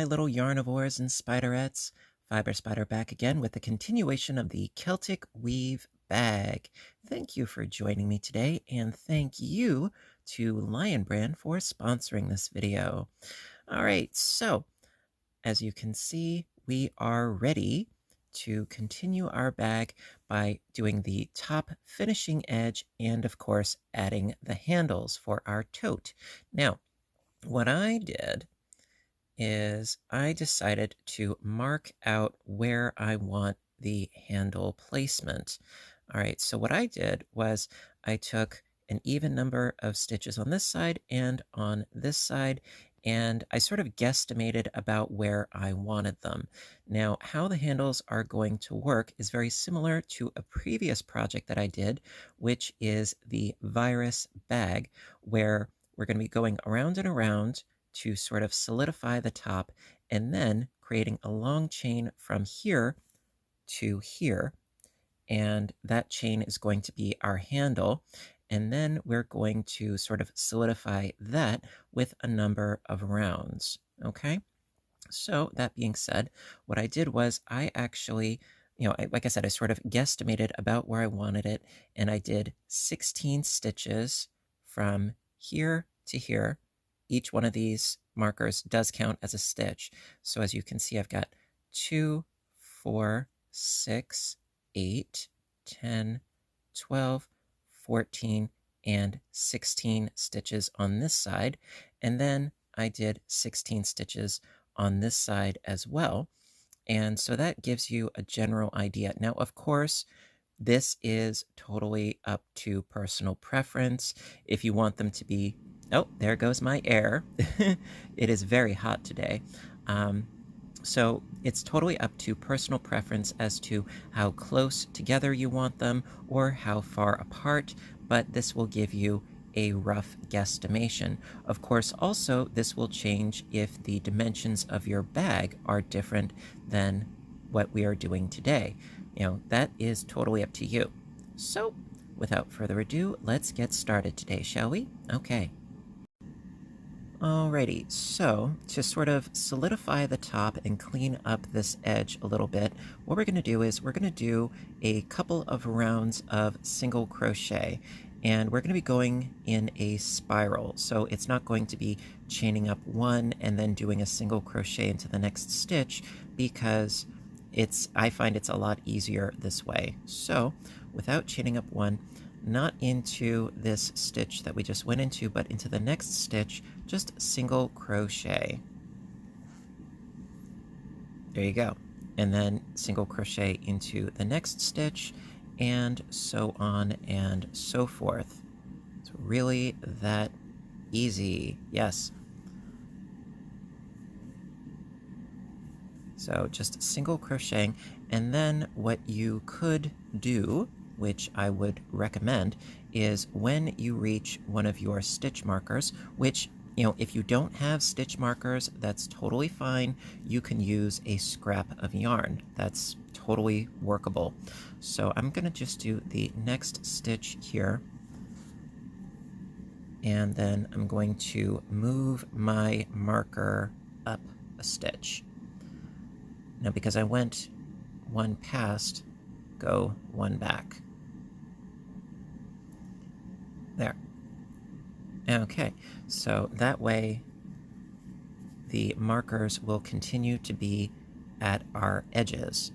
little yarnivores and spiderettes. Fiber Spider back again with the continuation of the Celtic Weave Bag. Thank you for joining me today, and thank you to Lion Brand for sponsoring this video. All right, so as you can see, we are ready to continue our bag by doing the top finishing edge and, of course, adding the handles for our tote. Now, what I did is I decided to mark out where I want the handle placement. All right, so what I did was I took an even number of stitches on this side and on this side, and I sort of guesstimated about where I wanted them. Now, how the handles are going to work is very similar to a previous project that I did, which is the virus bag, where we're going to be going around and around to sort of solidify the top, and then creating a long chain from here to here. And that chain is going to be our handle. And then we're going to sort of solidify that with a number of rounds. Okay. So that being said, what I did was I actually, like I said, I sort of guesstimated about where I wanted it. And I did 16 stitches from here to here. Each one of these markers does count as a stitch. So as you can see, I've got 2, 4, 6, 8, 10, 12, 14, and 16 stitches on this side. And then I did 16 stitches on this side as well. And so that gives you a general idea. Now, of course, this is totally up to personal preference. If you want them to be, oh, there goes my air. It is very hot today. So it's totally up to personal preference as to how close together you want them or how far apart, but this will give you a rough guesstimation. Of course, also, this will change if the dimensions of your bag are different than what we are doing today. That is totally up to you. So, without further ado, let's get started today, shall we? Okay. Alrighty, so to sort of solidify the top and clean up this edge a little bit, what we're going to do is we're going to do a couple of rounds of single crochet, and we're going to be going in a spiral. So it's not going to be chaining up one and then doing a single crochet into the next stitch, because I find it's a lot easier this way. So without chaining up one, not into this stitch that we just went into, but into the next stitch, just single crochet. There you go. And then single crochet into the next stitch, and so on and so forth. It's really that easy. Yes. So just single crocheting, and then what you could do, which I would recommend, is when you reach one of your stitch markers, which, if you don't have stitch markers, that's totally fine. You can use a scrap of yarn. That's totally workable. So I'm going to just do the next stitch here, and then I'm going to move my marker up a stitch. Now, because I went one past, go one back. There. Okay, so that way the markers will continue to be at our edges.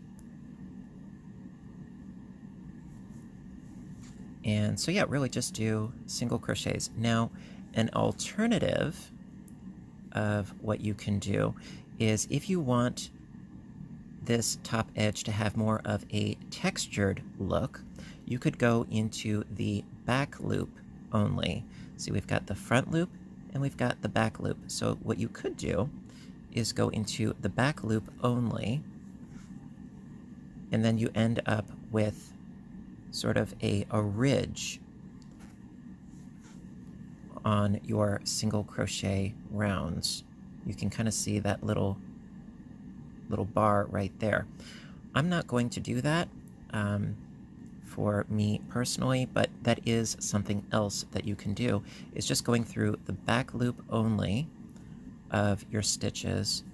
And so yeah, really just do single crochets. Now, an alternative of what you can do is, if you want this top edge to have more of a textured look, you could go into the back loop only. See, we've got the front loop and we've got the back loop. So what you could do is go into the back loop only, and then you end up with sort of a ridge on your single crochet rounds. You can kind of see that little bar right there. I'm not going to do that for me personally, but that is something else that you can do, is just going through the back loop only of your stitches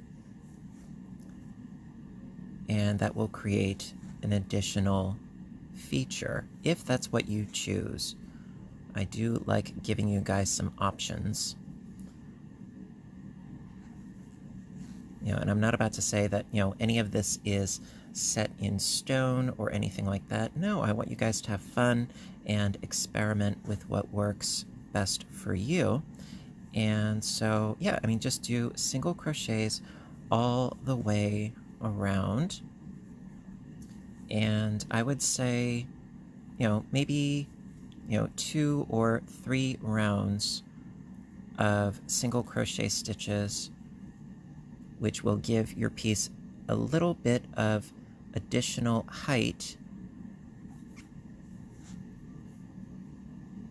and that will create an additional feature if that's what you choose. I do like giving you guys some options. And I'm not about to say that, any of this is set in stone or anything like that. No, I want you guys to have fun and experiment with what works best for you. And so, yeah, I mean, just do single crochets all the way around. And I would say, maybe, 2 or 3 rounds of single crochet stitches, which will give your piece a little bit of additional height.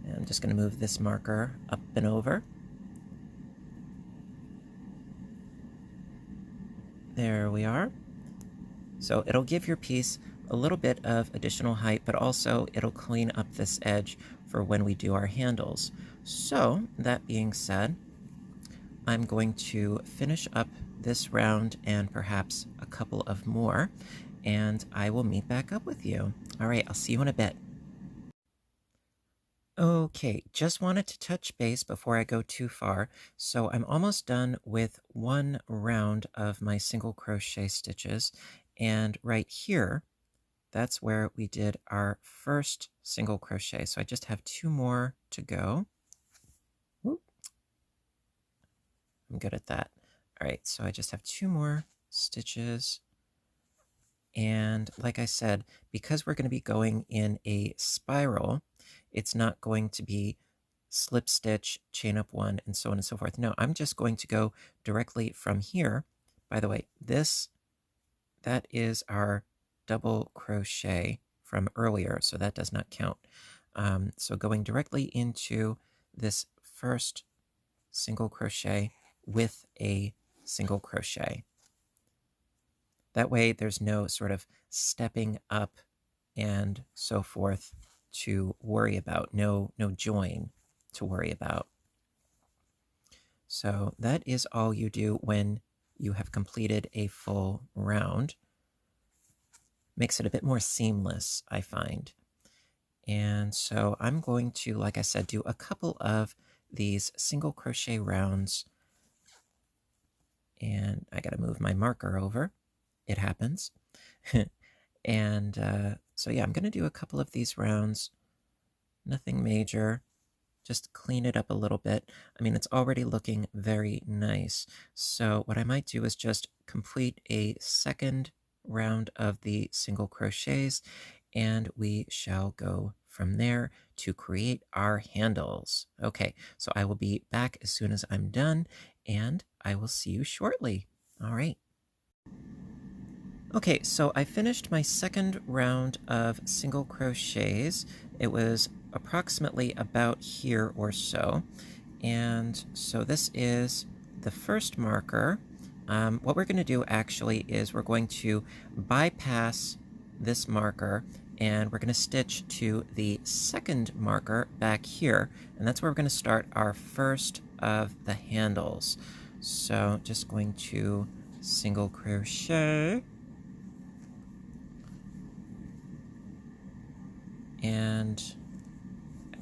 And I'm just going to move this marker up and over. There we are. So it'll give your piece a little bit of additional height, but also it'll clean up this edge for when we do our handles. So that being said, I'm going to finish up this round and perhaps a couple of more, and I will meet back up with you. All right, I'll see you in a bit. Okay, just wanted to touch base before I go too far. So I'm almost done with one round of my single crochet stitches, and right here, that's where we did our first single crochet. So I just have 2 more to go. Whoop. I'm good at that. All right, so I just have 2 more stitches. And like I said, because we're going to be going in a spiral, it's not going to be slip stitch, chain up 1, and so on and so forth. No, I'm just going to go directly from here. By the way, that is our double crochet from earlier, so that does not count. So going directly into this first single crochet with a single crochet. That way there's no sort of stepping up and so forth to worry about, no join to worry about. So that is all you do when you have completed a full round. Makes it a bit more seamless, I find. And so I'm going to, like I said, do a couple of these single crochet rounds. And I got to move my marker over. It happens. And so yeah, I'm going to do a couple of these rounds. Nothing major. Just clean it up a little bit. I mean, it's already looking very nice. So what I might do is just complete a second round of the single crochets, and we shall go from there to create our handles. Okay, so I will be back as soon as I'm done, and I will see you shortly. All right. Okay, so I finished my second round of single crochets. It was approximately about here or so. And so this is the first marker. What we're going to do actually is we're going to bypass this marker and we're going to stitch to the second marker back here. And that's where we're going to start our first of the handles. So just going to single crochet. And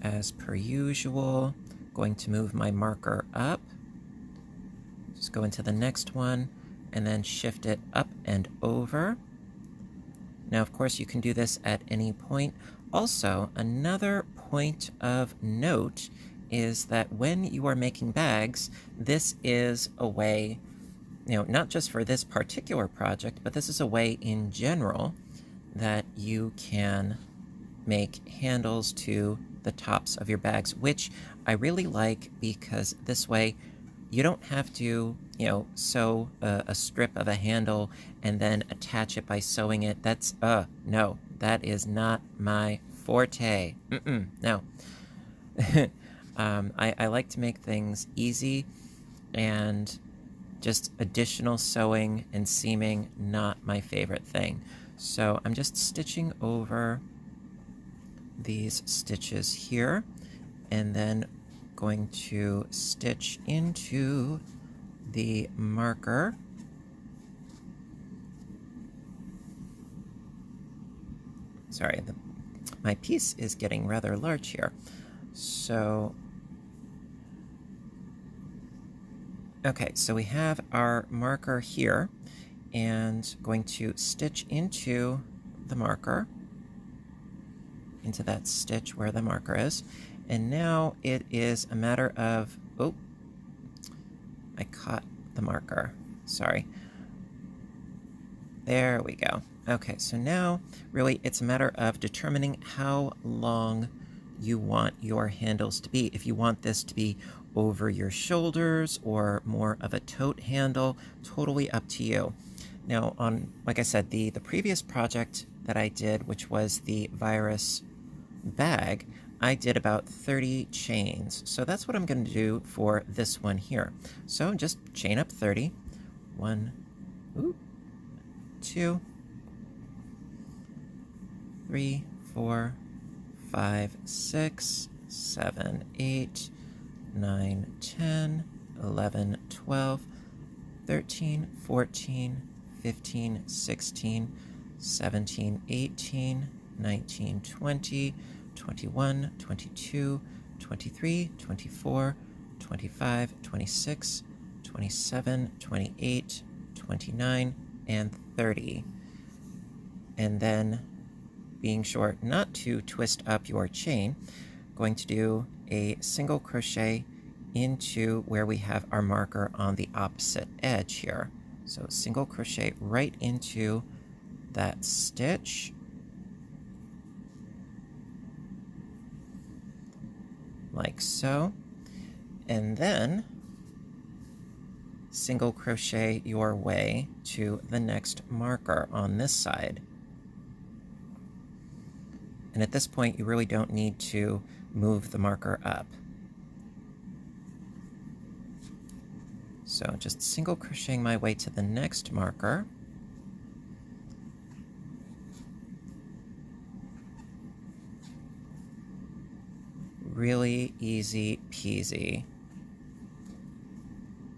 as per usual, going to move my marker up, just go into the next one, and then shift it up and over. Now, of course, you can do this at any point. Also, another point of note is that when you are making bags, this is a way, not just for this particular project, but this is a way in general that you can make handles to the tops of your bags, which I really like because this way you don't have to, sew a strip of a handle and then attach it by sewing it. That's, no, that is not my forte. No. I like to make things easy and just additional sewing and seaming, not my favorite thing. So I'm just stitching over these stitches here and then going to stitch into the marker sorry, my piece is getting rather large here. So, okay, so we have our marker here, and going to stitch into the marker, into that stitch where the marker is. And now it is a matter of, oh, I caught the marker, sorry. There we go. Okay, so now really it's a matter of determining how long you want your handles to be. If you want this to be over your shoulders or more of a tote handle, totally up to you. Now on, like I said, the previous project that I did, which was the virus bag, I did about 30 chains. So that's what I'm going to do for this one here. So just chain up 30. 1, 2, 3, 4, 5, 6, 7, 8, 9, 10, 11, 12, 13, 14, 15, 16, 17, 18, 19, 20, 21, 22, 23, 24, 25, 26, 27, 28, 29, and 30. And then, being sure not to twist up your chain, going to do a single crochet into where we have our marker on the opposite edge here. So single crochet right into that stitch, like so, and then single crochet your way to the next marker on this side. And at this point, you really don't need to move the marker up. So just single crocheting my way to the next marker. Really easy peasy.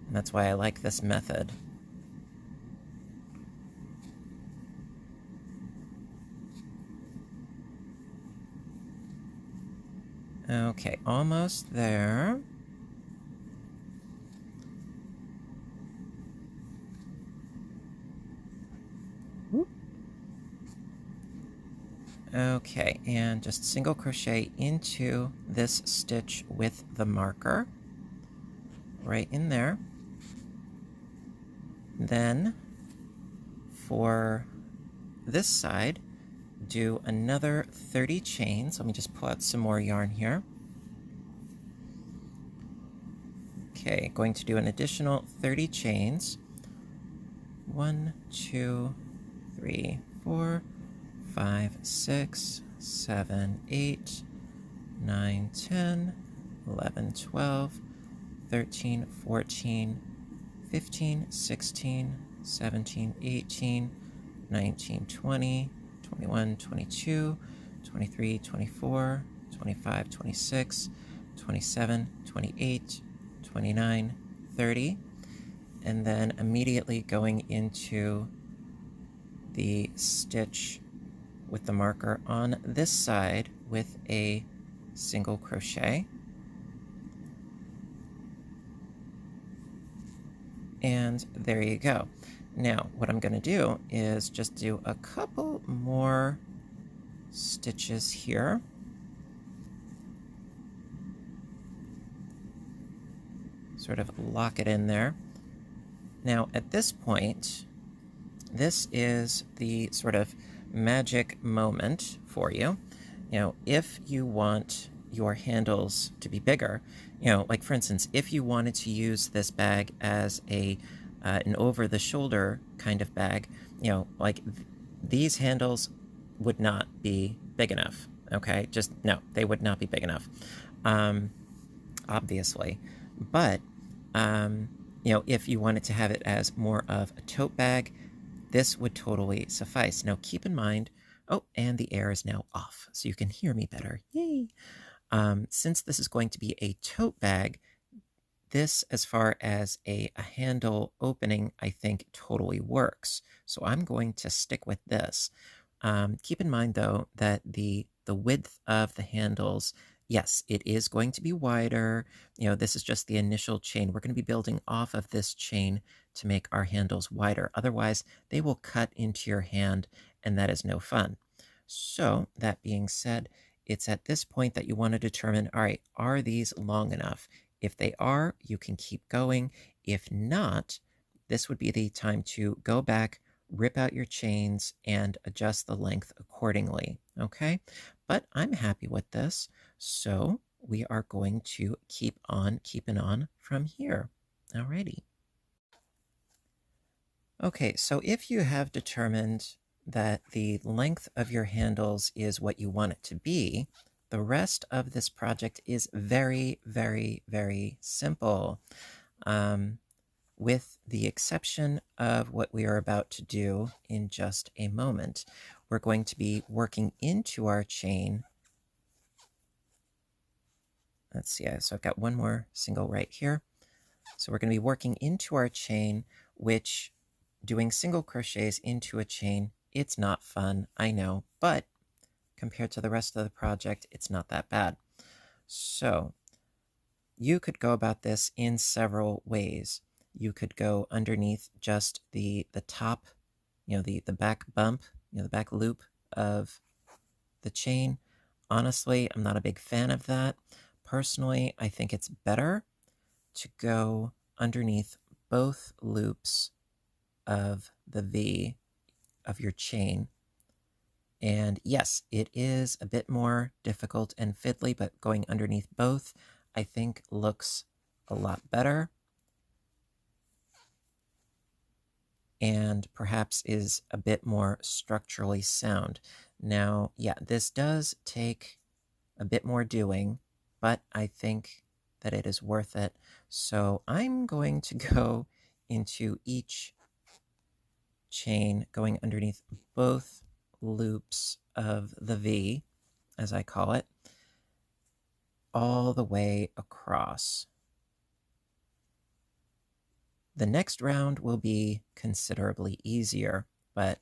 And that's why I like this method. Okay, almost there. Okay, and just single crochet into this stitch with the marker, right in there. Then, for this side, do another 30 chains. Let me just pull out some more yarn here. Okay, going to do an additional 30 chains. 1, 2, 3, 4, 5, 6, 7, 8, 9, 10, 11, 12, 13, 14, 15, 16, 17, 18, 19, 20, 21, 22, 23, 24, 25, 26, 27, 28, 29, 30, and then immediately going into the stitch with the marker on this side with a single crochet. And there you go. Now, what I'm going to do is just do a couple more stitches here. Sort of lock it in there. Now, at this point, this is the sort of magic moment for you. You know, if you want your handles to be bigger, you know, like for instance, if you wanted to use this bag as an over-the-shoulder kind of bag, you know, like these handles would not be big enough, okay? Just, no, they would not be big enough, obviously. But, you know, if you wanted to have it as more of a tote bag, this would totally suffice. Now, keep in mind, oh, and the air is now off, so you can hear me better. Yay! Since this is going to be a tote bag, this, as far as a handle opening, I think totally works. So I'm going to stick with this. Keep in mind, though, that the width of the handles, yes, it is going to be wider. This is just the initial chain. We're going to be building off of this chain to make our handles wider. Otherwise, they will cut into your hand, and that is no fun. So, that being said, it's at this point that you want to determine, all right, are these long enough? If they are, you can keep going. If not, this would be the time to go back, rip out your chains, and adjust the length accordingly, okay? But I'm happy with this, so we are going to keep on keeping on from here. Alrighty. Okay, so if you have determined that the length of your handles is what you want it to be, the rest of this project is very, very, very simple. With the exception of what we are about to do in just a moment. We're going to be working into our chain. Let's see, so I've got one more single right here. So we're going to be working into our chain, which doing single crochets into a chain, it's not fun, I know, but compared to the rest of the project, it's not that bad. So you could go about this in several ways. You could go underneath just the top, the back bump, the back loop of the chain. Honestly, I'm not a big fan of that. Personally, I think it's better to go underneath both loops of the V of your chain. And yes, it is a bit more difficult and fiddly, but going underneath both, I think, looks a lot better. And perhaps is a bit more structurally sound. Now, yeah, this does take a bit more doing, but I think that it is worth it. So I'm going to go into each chain, going underneath both loops of the V, as I call it, all the way across. The next round will be considerably easier, but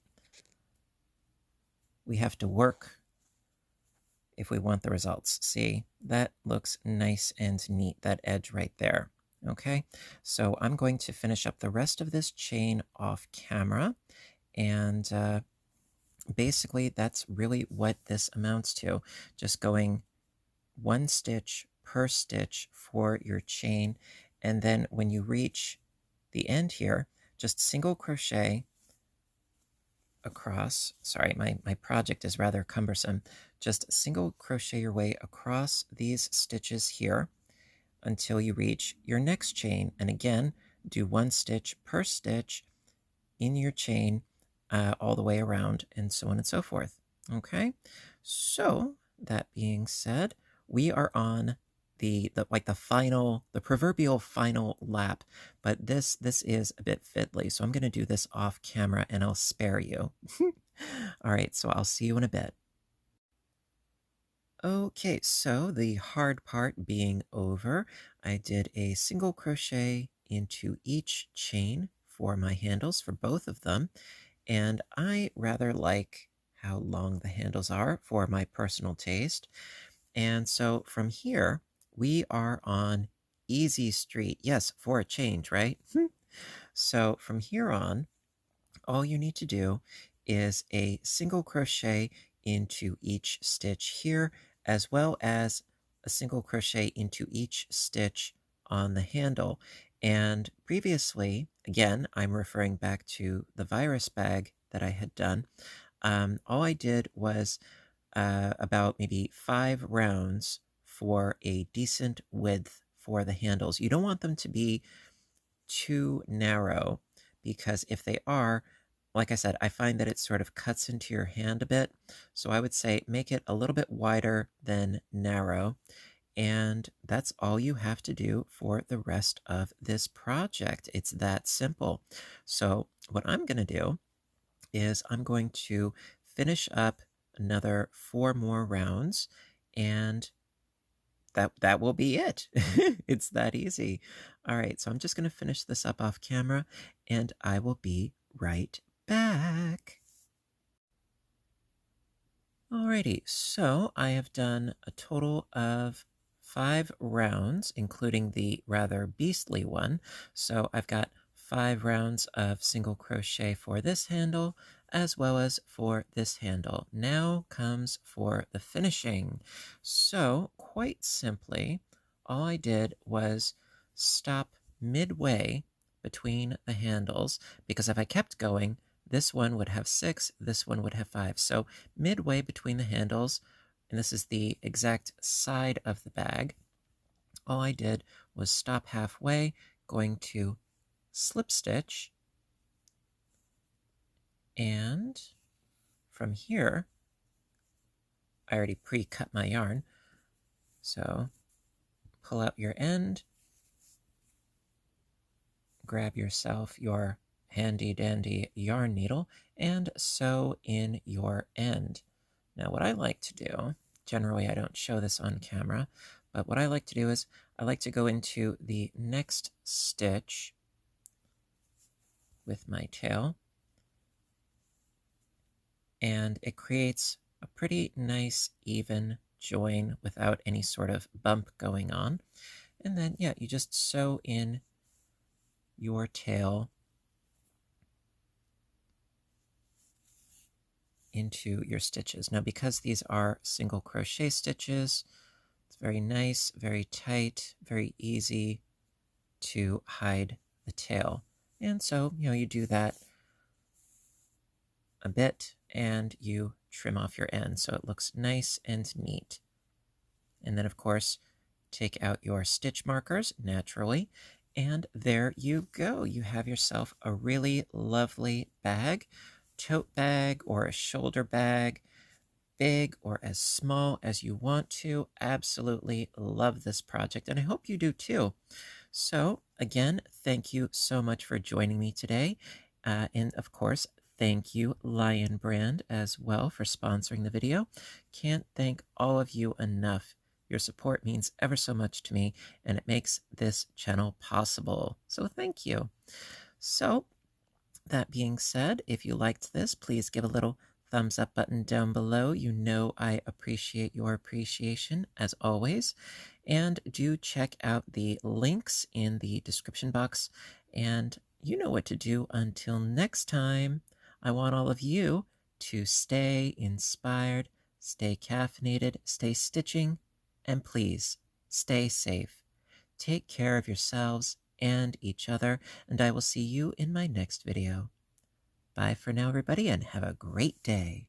we have to work if we want the results. See, that looks nice and neat, that edge right there. Okay, so I'm going to finish up the rest of this chain off camera, and basically that's really what this amounts to. Just going one stitch per stitch for your chain, and then when you reach the end here, just single crochet across. Sorry, my project is rather cumbersome. Just single crochet your way across these stitches here until you reach your next chain. And again, do one stitch per stitch in your chain all the way around, and so on and so forth. Okay, so that being said, we are on the proverbial final lap, but this is a bit fiddly, so I'm going to do this off camera and I'll spare you. All right, so I'll see you in a bit. Okay, so the hard part being over, I did a single crochet into each chain for my handles for both of them, and I rather like how long the handles are for my personal taste. And so from here, we are on easy street. Yes, for a change, right? So from here on, all you need to do is a single crochet into each stitch here, as well as a single crochet into each stitch on the handle. And previously, again, I'm referring back to the virus bag that I had done. All I did was about maybe 5 rounds for a decent width for the handles. You don't want them to be too narrow, because if they are, like I said, I find that it sort of cuts into your hand a bit. So I would say make it a little bit wider than narrow. And that's all you have to do for the rest of this project. It's that simple. So what I'm going to do is I'm going to finish up another 4 more rounds, and that will be it. It's that easy. All right, so I'm just going to finish this up off camera, and I will be right back. Alrighty, so I have done a total of 5 rounds, including the rather beastly one. So I've got 5 rounds of single crochet for this handle as well as for this handle. Now comes for the finishing. So quite simply, all I did was stop midway between the handles, because if I kept going, this one would have 6, this one would have 5. So midway between the handles, and this is the exact side of the bag, all I did was stop halfway, going to slip stitch, and from here, I already pre-cut my yarn, so pull out your end, grab yourself your handy dandy yarn needle, and sew in your end. Now, what I like to do, generally I don't show this on camera, but what I like to do is I like to go into the next stitch with my tail, and it creates a pretty nice even join without any sort of bump going on. And then, yeah, you just sew in your tail into your stitches. Now, because these are single crochet stitches, it's very nice, very tight, very easy to hide the tail. And so, you do that a bit and you trim off your end so it looks nice and neat. And then, of course, take out your stitch markers naturally, and there you go. You have yourself a really lovely bag, tote bag or a shoulder bag, big or as small as you want to. Absolutely love this project, and I hope you do too. So, again, thank you so much for joining me today. And of course, thank you, Lion Brand, as well, for sponsoring the video. Can't thank all of you enough. Your support means ever so much to me, and it makes this channel possible. So, thank you. So, that being said, if you liked this, please give a little thumbs up button down below. You know I appreciate your appreciation, as always. And do check out the links in the description box. And you know what to do. Until next time, I want all of you to stay inspired, stay caffeinated, stay stitching, and please stay safe. Take care of yourselves and each other, and I will see you in my next video. Bye for now, everybody, and have a great day.